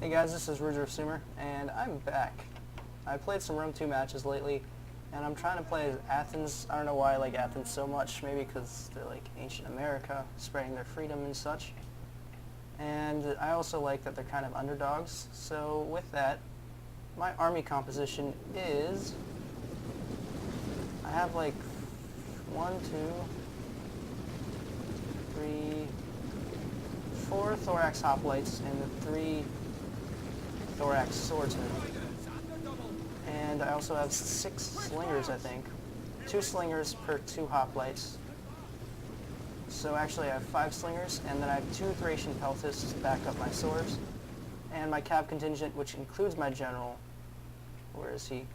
Hey guys, this is Ruger of Sumer, and I'm back. I played some Rome 2 matches lately, and I'm trying to play as Athens. I don't know why I like Athens so much, maybe because they're like ancient America, spreading their freedom and such. And I also like that they're kind of underdogs, so with that, my army composition is... I have like 1, 2, 3, 4 thorax hoplites and 3 thorax swordsmen. And I also have 6 slingers, I think. 2 slingers per 2 hoplites. So actually I have 5 slingers, and then I have 2 Thracian peltists to back up my swords. And my cav contingent, which includes my general. Where is he?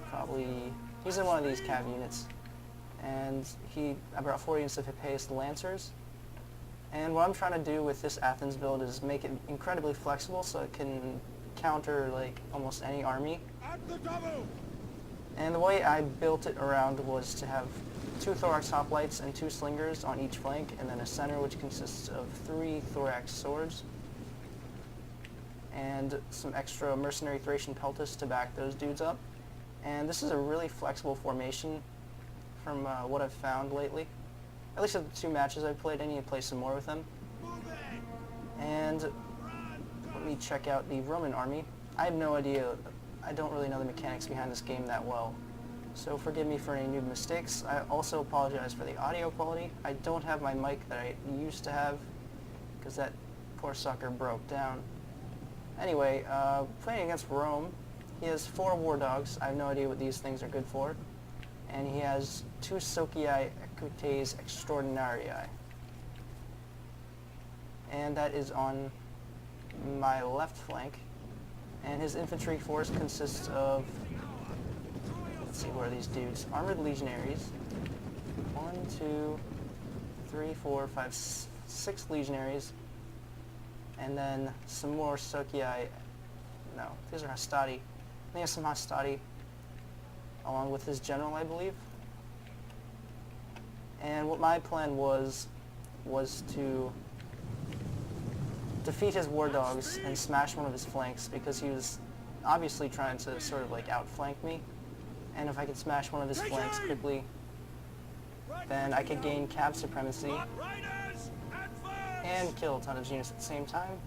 Probably... he's in one of these cav units. And I brought 4 units of Hippeus Lancers. And what I'm trying to do with this Athens build is make it incredibly flexible so it can counter like almost any army. And the way I built it around was to have 2 thorax hoplites and 2 slingers on each flank, and then a center which consists of 3 thorax swords and some extra mercenary Thracian peltists to back those dudes up. And this is a really flexible formation from what I've found lately. At least of the 2 matches I've played. I need to play some more with them. And let me check out the Roman army. I have no idea. I don't really know the mechanics behind this game that well. So forgive me for any noob mistakes. I also apologize for the audio quality. I don't have my mic that I used to have because that poor sucker broke down. Anyway, playing against Rome, he has 4 war dogs. I have no idea what these things are good for. And he has 2 Socii Equites Extraordinarii. And that is on my left flank. And his infantry force consists of, let's see, where are these dudes? Armored legionaries. 1, 2, 3, 4, 5, 6 legionaries. And then some more Socii, no, these are Hastati. He has some Hastati along with his general, I believe. And what my plan was to defeat his war dogs and smash one of his flanks, because he was obviously trying to sort of like outflank me. And if I could smash one of his flanks quickly, then I could gain cav supremacy and kill a ton of units at the same time.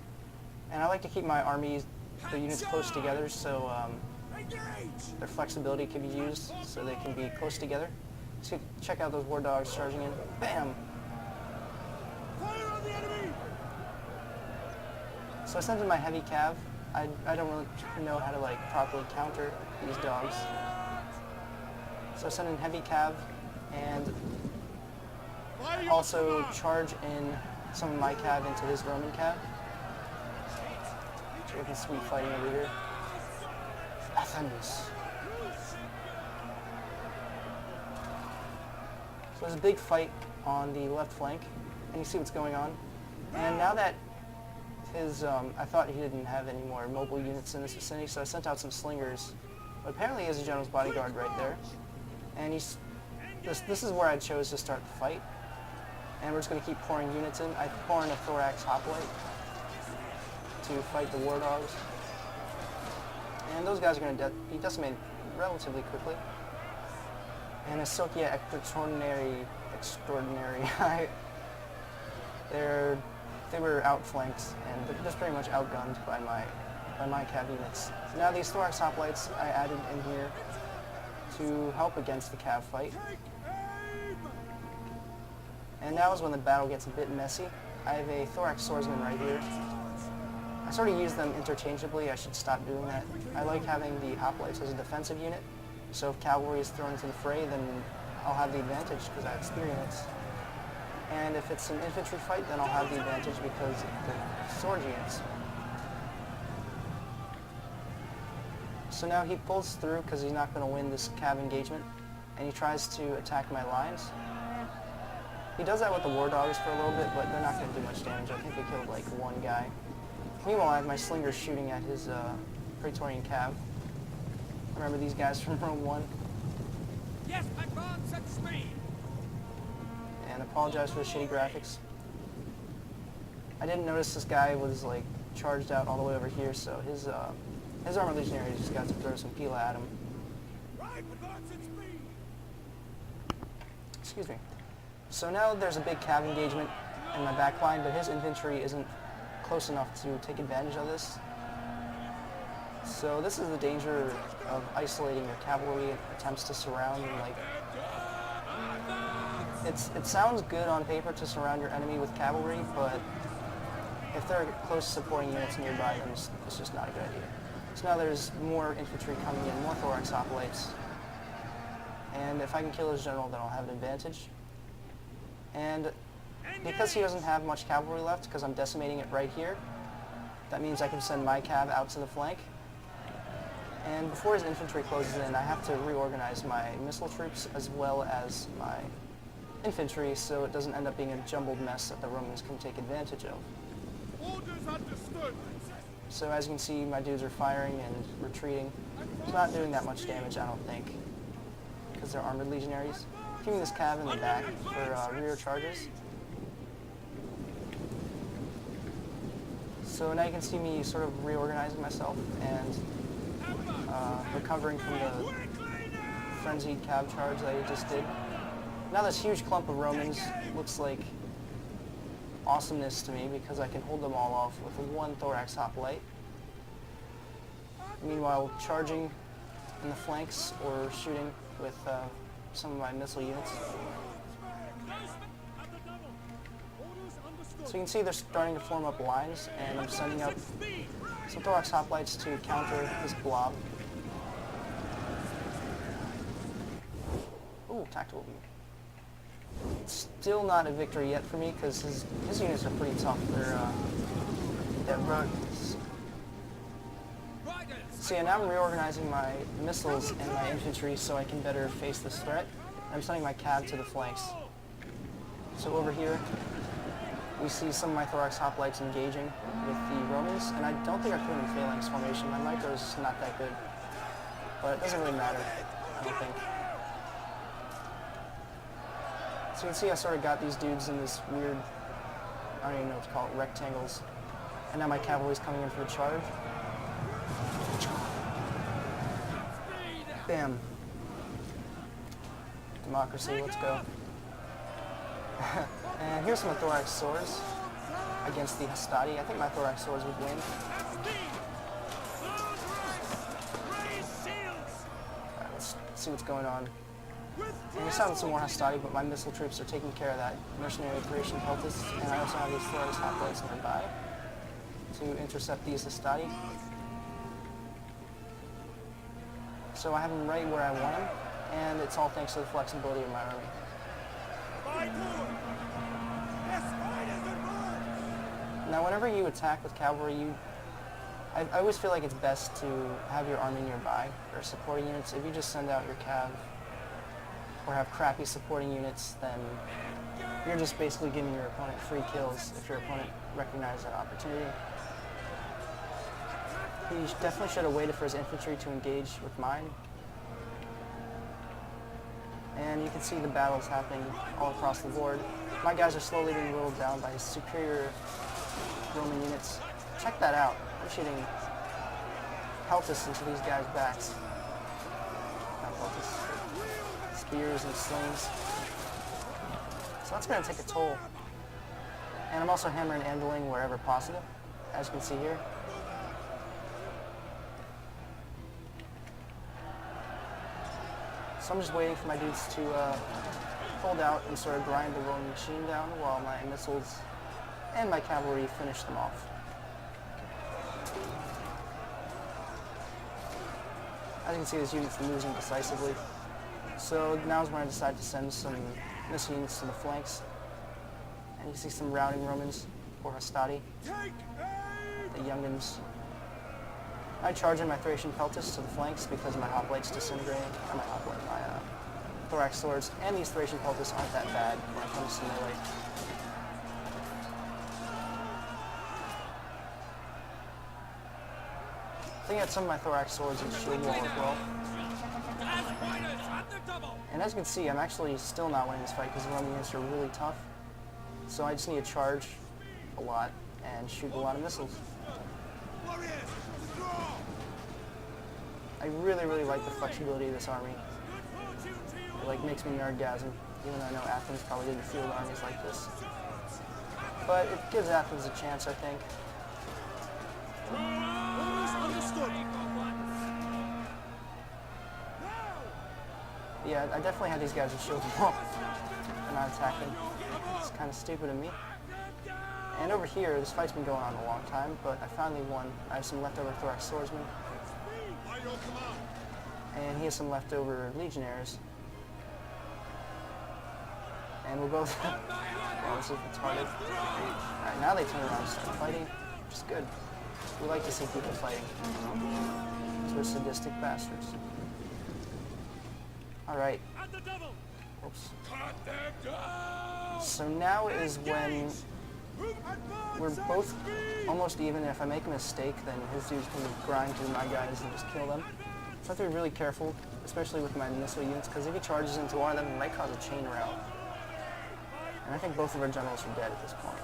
And I like to keep my armies, the units close together, so their flexibility can be used so they can be close together. So check out those war dogs charging in. Bam! So I sent in my heavy cav. I don't really know how to like properly counter these dogs. So I sent in heavy cav and also charge in some of my cav into his Roman cav. Looking sweet fighting over here. Athens. So there's a big fight on the left flank, and you see what's going on. And now that his, I thought he didn't have any more mobile units in this vicinity, so I sent out some slingers. But apparently he has a general's bodyguard right there. And this is where I chose to start the fight. And we're just going to keep pouring units in. I pour in a thorax hoplite to fight the war dogs. And those guys are going to be decimated relatively quickly. And a Socii Extraordinary, they were outflanked and they're just pretty much outgunned by my cav units. So now these thorax hoplites I added in here to help against the cav fight. And now is when the battle gets a bit messy. I have a thorax swordsman right here. I sort of use them interchangeably. I should stop doing that. I like having the hoplites as a defensive unit, so if cavalry is thrown into the fray, then I'll have the advantage because I have experience. And if it's an infantry fight, then I'll have the advantage because of the sword units. So now he pulls through because he's not going to win this cav engagement, and he tries to attack my lines. He does that with the war dogs for a little bit, but they're not going to do much damage. I think they killed like 1 guy. Meanwhile, I have my slingers shooting at his Praetorian cav. Remember these guys from Rome 1? Yes, advance at speed. And apologize for the shitty graphics. I didn't notice this guy was like charged out all the way over here, so his armored legionary just got to throw some pila at him. Right, advance at speed! Excuse me. So now there's a big cav engagement in my back line, but his infantry isn't close enough to take advantage of this. So this is the danger of isolating your cavalry attempts to surround and like... It sounds good on paper to surround your enemy with cavalry, but if there are close supporting units nearby, then it's just not a good idea. So now there's more infantry coming in, more thorax hoplites. And if I can kill his general, then I'll have an advantage. And because he doesn't have much cavalry left, because I'm decimating it right here, that means I can send my cav out to the flank. And before his infantry closes in, I have to reorganize my missile troops as well as my infantry so it doesn't end up being a jumbled mess that the Romans can take advantage of. Orders understood! So as you can see, my dudes are firing and retreating. It's not doing that much damage, I don't think, because they're armored legionaries. Keeping this cav in the back for rear charges. So now you can see me sort of reorganizing myself and recovering from the frenzied cav charge that I just did. Now this huge clump of Romans looks like awesomeness to me because I can hold them all off with one thorax hoplite. Meanwhile, charging in the flanks or shooting with some of my missile units. So you can see they're starting to form up lines, and I'm sending up some thorax hoplites to counter this blob. Ooh, tactical view. Still not a victory yet for me because his units are pretty tough. They're ruggeds. So yeah, now I'm reorganizing my missiles and my infantry so I can better face this threat. I'm sending my cav to the flanks. So over here, we see some of my thorax hoplites engaging with the Romans, and I don't think I put them in phalanx formation. My micro's not that good, but it doesn't really matter, I don't think. So you can see I sort of got these dudes in this weird, I don't even know what to call it, rectangles. And now my cavalry's coming in for the charge. Bam. Democracy, let's go. And here's some thorax swords against the Hastati. I think my thorax swords would win. Alright, let's see what's going on. And we saw some more Hastati, but my missile troops are taking care of that mercenary Thracian cultists, and I also have these thorax hoplites nearby to intercept these Hastati. So I have them right where I want them, and it's all thanks to the flexibility of my army. Now whenever you attack with cavalry, I always feel like it's best to have your army nearby, or supporting units. If you just send out your cav, or have crappy supporting units, then you're just basically giving your opponent free kills if your opponent recognizes that opportunity. He definitely should have waited for his infantry to engage with mine. And you can see the battles happening all across the board. My guys are slowly being whittled down by his superior Roman units. Check that out. I'm shooting peltis into these guys' backs. Not peltis. Spears and slings. So that's going to take a toll. And I'm also hammering and anviling wherever possible, as you can see here. So I'm just waiting for my dudes to hold out and sort of grind the Roman machine down while my missiles and my cavalry finish them off. As you can see, this unit's losing decisively. So now is when I decide to send some missile units to the flanks. And you see some routing Romans, or Hastati, the youngins. I charge in my Thracian peltis to the flanks because my hoplites disintegrating, or my thorax swords, and these Thracian peltis aren't that bad when it comes to melee. I think I had some of my thorax swords in shield wall as well. And as you can see, I'm actually still not winning this fight because the Roman units are really tough. So I just need to charge a lot and shoot a lot of missiles. Warriors, draw! I really, really like the flexibility of this army. It like makes me nerdgasm, even though I know Athens probably didn't field armies like this. But it gives Athens a chance, I think. Orders understood. Yeah, I definitely had these guys with shield wall. They're not attacking. It's kind of stupid of me. And over here, this fight's been going on a long time, but I finally won. I have some leftover thorax swordsmen, By your command. and he has some leftover legionnaires. And we'll go with well, this is retarded. Alright, now they turn around and start fighting, which is good. We like to see people fighting. So we're sadistic bastards. Alright. At the double. Oops. Cut them down. So now is when we're both almost even. If I make a mistake, then his dudes can grind through my guys and just kill them. So I have to be really careful, especially with my missile units, because if he charges into one of them, it might cause a chain rout. And I think both of our generals are dead at this point.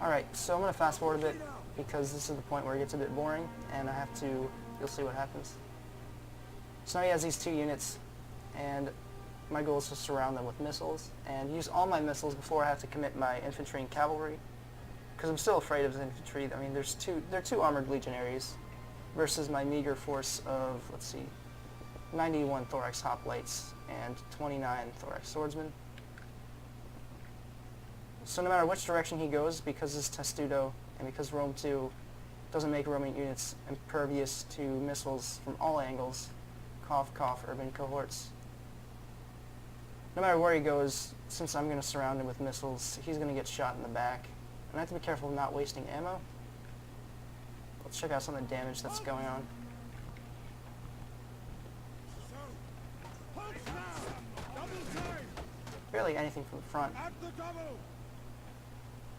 Alright, so I'm going to fast forward a bit, because this is the point where it gets a bit boring, and I have to, you'll see what happens. So now he has these two units, and my goal is to surround them with missiles, and use all my missiles before I have to commit my infantry and cavalry, because I'm still afraid of the infantry. I mean, they're two armored legionaries, versus my meager force of, let's see, 91 thorax hoplites and 29 thorax swordsmen. So no matter which direction he goes, because it's Testudo, and because Rome 2 doesn't make Roman units impervious to missiles from all angles, cough, cough, urban cohorts. No matter where he goes, since I'm going to surround him with missiles, he's going to get shot in the back. And I have to be careful of not wasting ammo. Let's check out some of the damage that's going on. Punch now. Double time. Barely anything from the front. At the double.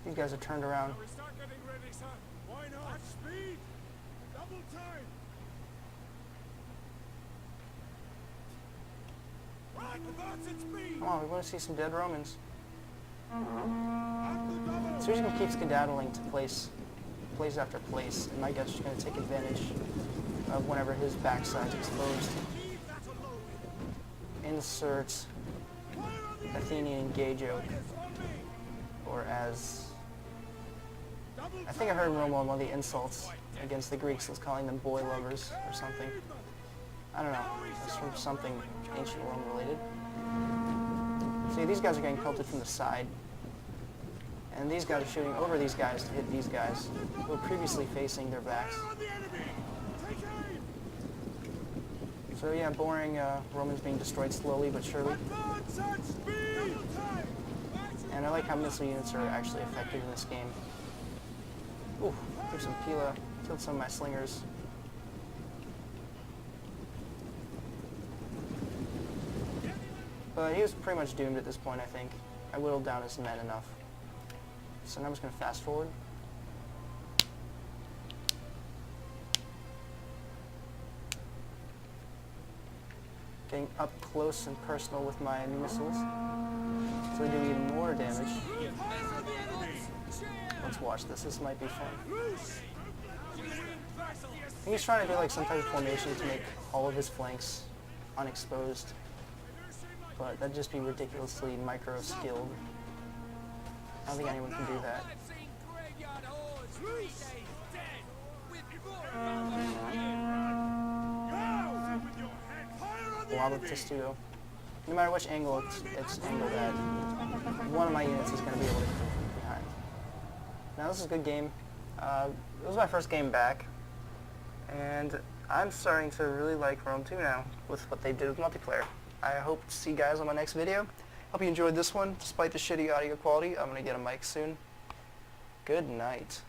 These guys are turned around. We start getting ready, son. Why not? At speed. Double time. Right, advance at speed. Come on, we want to see some dead Romans. At the double. So he's going to keep skedaddling to place after place, and my guys are just going to take advantage of whenever his backside's exposed. Leave that alone. Insert Fire on the Athenian gay joke, Riders on me. or as Double I think I heard Rome on one of the insults against the Greeks was calling them boy lovers or something. I don't know. It's from something ancient Rome related. See, these guys are getting pelted from the side. And these guys are shooting over these guys to hit these guys who were previously facing their backs. Fire on the enemy. Take aim. So yeah, boring Romans being destroyed slowly but surely. Advance at speed. Double time. And I like how missile units are actually effective in this game. Ooh, threw some Pila, killed some of my slingers. But he was pretty much doomed at this point, I think. I whittled down his men enough. So now I'm just going to fast forward. Getting up close and personal with my missiles. So they do even more damage. Fire on the enemy. Let's watch this. This might be fun. Loose. He's trying to do like some type of formation to make all of his flanks unexposed. But that'd just be ridiculously micro-skilled. I don't think anyone can do that. Blob of Testudo. No matter which angle it's angled at, one of my units is going to be able to come from behind. Now this is a good game. It was my first game back, and I'm starting to really like Rome 2 now with what they did with multiplayer. I hope to see you guys on my next video. Hope you enjoyed this one. Despite the shitty audio quality, I'm going to get a mic soon. Good night.